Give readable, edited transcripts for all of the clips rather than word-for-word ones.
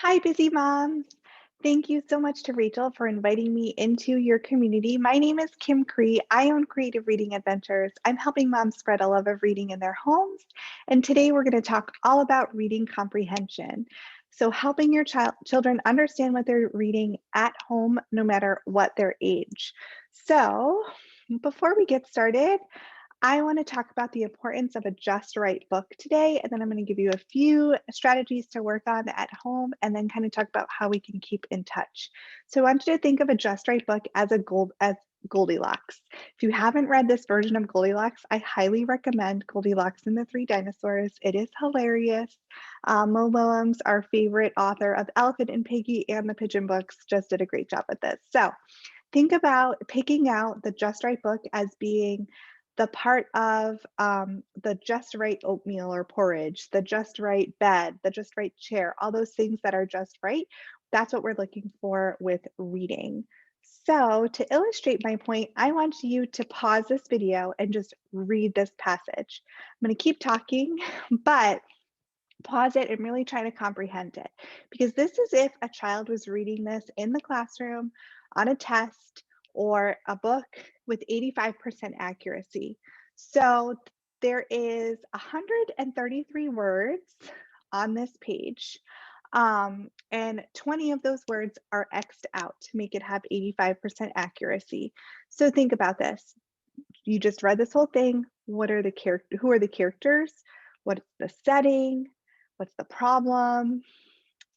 Hi, busy moms. Thank you so much to Rachel for inviting me into your community. My name is Creigh. I own Creative Reading Adventures. I'm helping moms spread a love of reading in their homes. And today we're going to talk all about reading comprehension. So, helping your children understand what they're reading at home, no matter what their age. So, before we get started, I want to talk about the importance of a just right book today, and then I'm going to give you a few strategies to work on at home, and then kind of talk about how we can keep in touch. So I want you to think of a just right book as as Goldilocks. If you haven't read this version of Goldilocks, I highly recommend Goldilocks and the Three Dinosaurs. It is hilarious. Mo Willems, our favorite author of Elephant and Piggy and the Pigeon books, just did a great job with this. So think about picking out the just right book as being the part of the just right oatmeal or porridge, the just right bed, the just right chair, all those things that are just right. That's what we're looking for with reading. So, to illustrate my point, I want you to pause this video and just read this passage. I'm going to keep talking, but pause it and really try to comprehend it, because this is if a child was reading this in the classroom on a test or a book with 85% accuracy. So there is 133 words on this page, and 20 of those words are X'd out to make it have 85% accuracy. So think about this. You just read this whole thing. What are the who are the characters? What's the setting? What's the problem?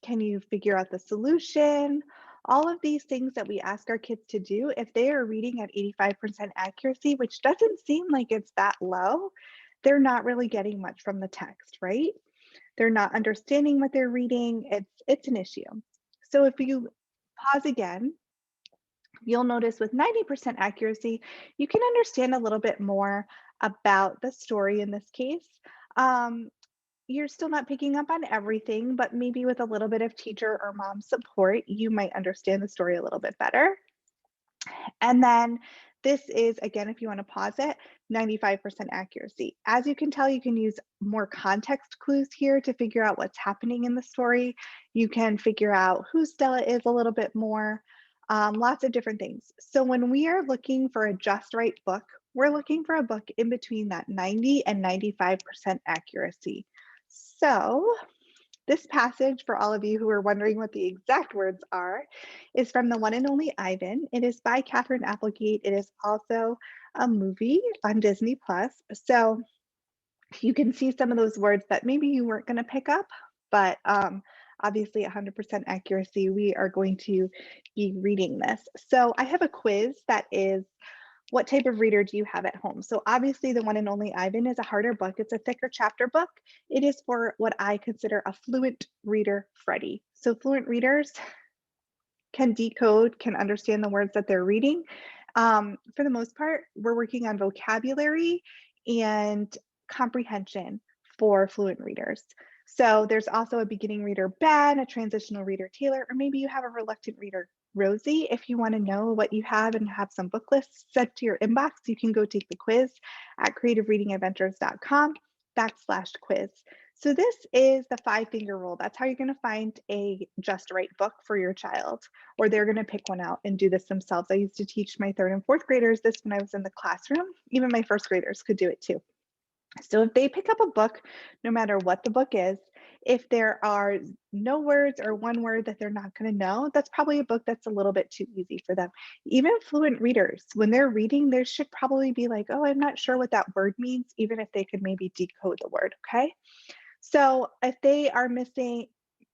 Can you figure out the solution? All of these things that we ask our kids to do, if they are reading at 85% accuracy, which doesn't seem like it's that low, they're not really getting much from the text, right? They're not understanding what they're reading. It's an issue. So if you pause again, you'll notice with 90% accuracy, you can understand a little bit more about the story in this case. Um, you're still not picking up on everything, but maybe with a little bit of teacher or mom support, you might understand the story a little bit better. And then this is, again, if you want to pause it, 95% accuracy. As you can tell, you can use more context clues here to figure out what's happening in the story. You can figure out who Stella is a little bit more, lots of different things. So when we are looking for a just right book, we're looking for a book in between that 90 and 95% accuracy. So this passage, for all of you who are wondering what the exact words are, is from the one and only Ivan. It is by Catherine Applegate. It is also a movie on Disney Plus. So you can see some of those words that maybe you weren't going to pick up, but obviously 100% accuracy, we are going to be reading this. So I have a quiz that is, what type of reader do you have at home? So obviously the one and only Ivan is a harder book. It's a thicker chapter book. It is for what I consider a fluent reader, Freddie. So fluent readers can decode, can understand the words that they're reading. For the most part, we're working on vocabulary and comprehension for fluent readers. So there's also a beginning reader, Ben, a transitional reader, Taylor, or maybe you have a reluctant reader, Rosie. If you want to know what you have and have some book lists sent to your inbox, you can go take the quiz at creativereadingadventures.com/quiz. So this is the 5-finger rule. That's how you're going to find a just right book for your child, or they're going to pick one out and do this themselves. I used to teach my 3rd and 4th graders this when I was in the classroom. Even my 1st graders could do it too. So if they pick up a book, no matter what the book is, if there are no words or one word that they're not going to know, that's probably a book that's a little bit too easy for them. Even fluent readers, when they're reading, there should probably be like, oh, I'm not sure what that word means, even if they could maybe decode the word, okay? So if they are missing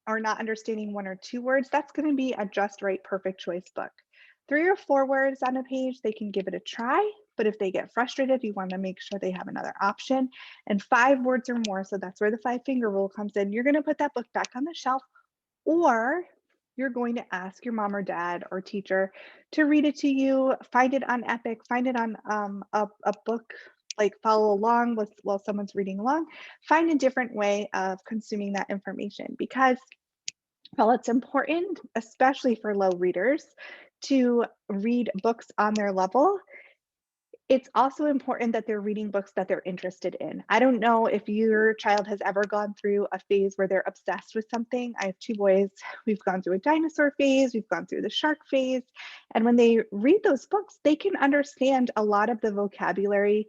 or not understanding 1 or 2 words, that's going to be a just right perfect choice book. 3 or 4 words on a page, they can give it a try, but if they get frustrated, you want to make sure they have another option. And 5 words or more, so that's where the 5-finger rule comes in. You're going to put that book back on the shelf, or you're going to ask your mom or dad or teacher to read it to you. Find it on Epic, find it on a book, like follow along while someone's reading along. Find a different way of consuming that information, because while it's important, especially for low readers, to read books on their level, It's also important that they're reading books that they're interested in. I don't know if your child has ever gone through a phase where they're obsessed with something. I have two boys. We've gone through a dinosaur phase, we've gone through the shark phase. And when they read those books, they can understand a lot of the vocabulary.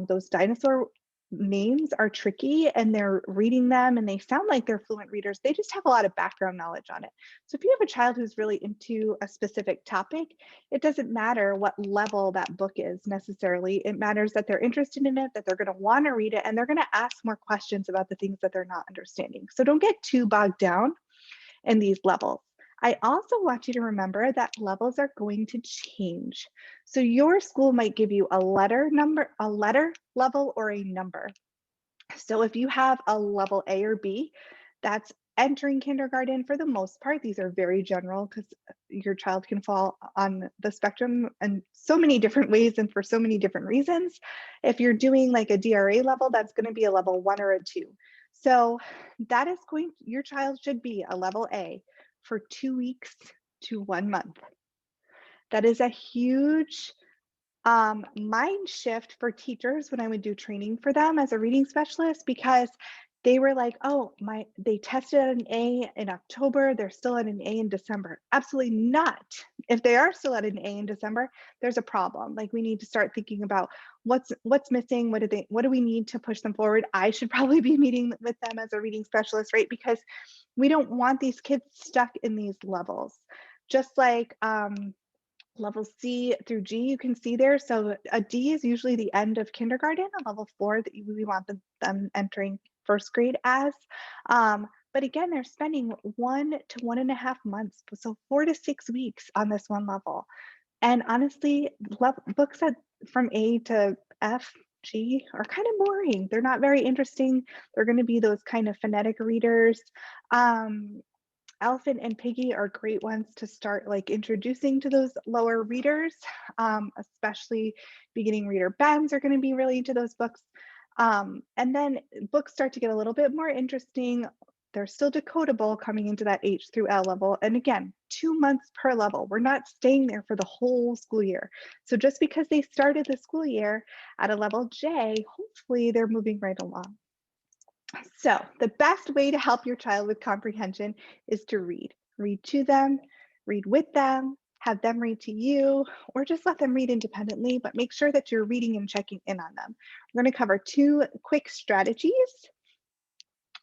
Those dinosaur names are tricky and they're reading them and they sound like they're fluent readers. They just have a lot of background knowledge on it. So if you have a child who's really into a specific topic, it doesn't matter what level that book is necessarily. It matters that they're interested in it, that they're going to want to read it, and they're going to ask more questions about the things that they're not understanding. So don't get too bogged down in these levels. I also want you to remember that levels are going to change. So your school might give you a letter level, or a number. So if you have a level A or B, that's entering kindergarten. For the most part, these are very general because your child can fall on the spectrum in so many different ways and for so many different reasons. If you're doing like a DRA level, that's going to be a level 1 or a 2. So that is your child should be a level A for 2 weeks to 1 month. That is a huge mind shift for teachers when I would do training for them as a reading specialist, because they were like, oh, they tested at an A in October, they're still at an A in December. Absolutely not. If they are still at an A in December, there's a problem. Like, we need to start thinking about what's missing, what do we need to push them forward. I should probably be meeting with them as a reading specialist, right? Because we don't want these kids stuck in these levels. Just like level C through G, you can see there. So a D is usually the end of kindergarten, a level 4 that we want them entering first grade as. But again, they're spending 1 to 1.5 months, so 4 to 6 weeks on this one level. And honestly, books from A to F, G are kind of boring. They're not very interesting. They're going to be those kind of phonetic readers. Elephant and Piggy are great ones to start like introducing to those lower readers, especially beginning reader Bens are going to be really into those books. And then books start to get a little bit more interesting. They're still decodable coming into that H through L level. And again, 2 months per level. We're not staying there for the whole school year. So just because they started the school year at a level J, hopefully they're moving right along. So the best way to help your child with comprehension is to read. Read to them, read with them, have them read to you, or just let them read independently, but make sure that you're reading and checking in on them. We're going to cover 2 quick strategies.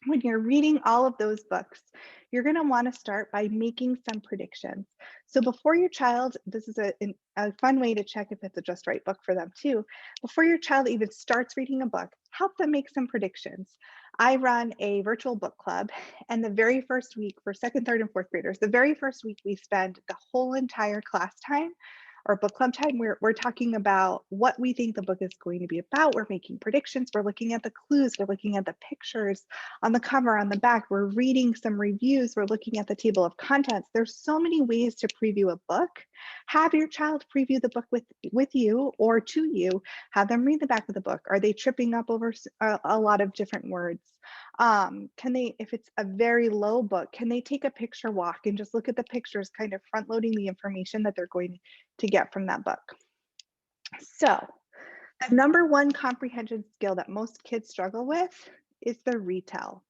When you're reading all of those books, you're going to want to start by making some predictions. So before your child, this is a fun way to check if it's a just right book for them too. Before your child even starts reading a book, help them make some predictions. I run a virtual book club, and the very first week for second, third, and fourth graders, the very first week we spend the whole entire class time or book club time, we're talking about what we think the book is going to be about. We're making predictions. We're looking at the clues. We're looking at the pictures on the cover, on the back. We're reading some reviews. We're looking at the table of contents. There's so many ways to preview a book. Have your child preview the book with you or to you. Have them read the back of the book. Are they tripping up over a lot of different words? Can they, if it's a very low book, can they take a picture walk and just look at the pictures, kind of front loading the information that they're going to get from that book? So the number one comprehension skill that most kids struggle with is the retell.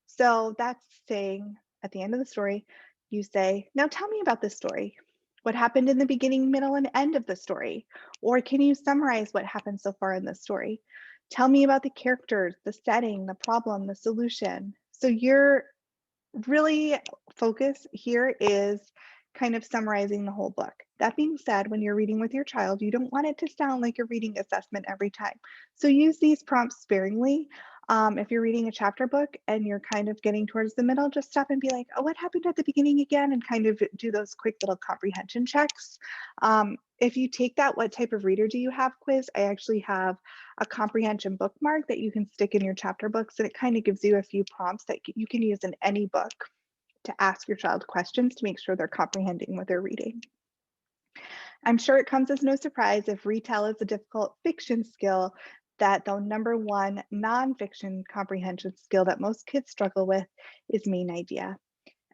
So that's saying at the end of the story, you say, now tell me about this story. What happened in the beginning, middle, and end of the story? Or can you summarize what happened so far in the story? Tell me about the characters, the setting, the problem, the solution. So your really focus here is kind of summarizing the whole book. That being said, when you're reading with your child, you don't want it to sound like a reading assessment every time. So use these prompts sparingly. If you're reading a chapter book and you're kind of getting towards the middle, just stop and be like, oh, what happened at the beginning again? And kind of do those quick little comprehension checks. If you take that what type of reader do you have quiz, I actually have a comprehension bookmark that you can stick in your chapter books, and it kind of gives you a few prompts that you can use in any book to ask your child questions to make sure they're comprehending what they're reading. I'm sure it comes as no surprise if retell is a difficult fiction skill, that the number one nonfiction comprehension skill that most kids struggle with is main idea.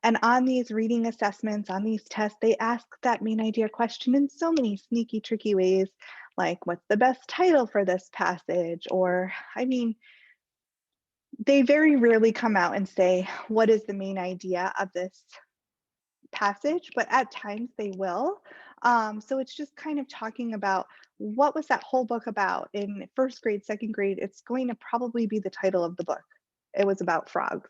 And on these reading assessments, on these tests, they ask that main idea question in so many sneaky, tricky ways. like, what's the best title for this passage? Or, I mean, they very rarely come out and say, what is the main idea of this passage, but at times they will. So it's just kind of talking about what was that whole book about. In first grade, second grade, it's going to probably be the title of the book. It was about frogs.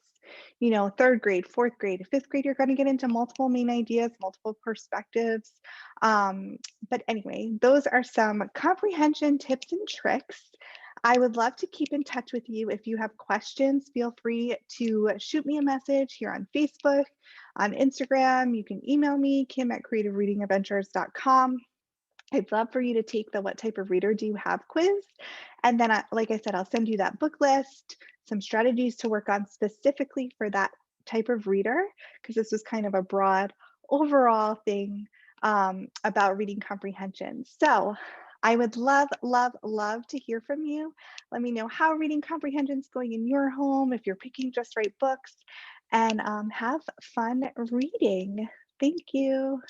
You know, third grade, fourth grade, fifth grade, you're going to get into multiple main ideas, multiple perspectives. Um, but anyway, those are some comprehension tips and tricks. I would love to keep in touch with you. If you have questions, feel free to shoot me a message here on Facebook, on Instagram. You can email me, kim@creativereadingadventures.com. I'd love for you to take the What Type of Reader Do You Have quiz. And then, like I said, I'll send you that book list, some strategies to work on specifically for that type of reader, because this was kind of a broad overall thing about reading comprehension. So I would love, love, love to hear from you. Let me know how reading comprehension is going in your home, if you're picking just right books, and have fun reading. Thank you.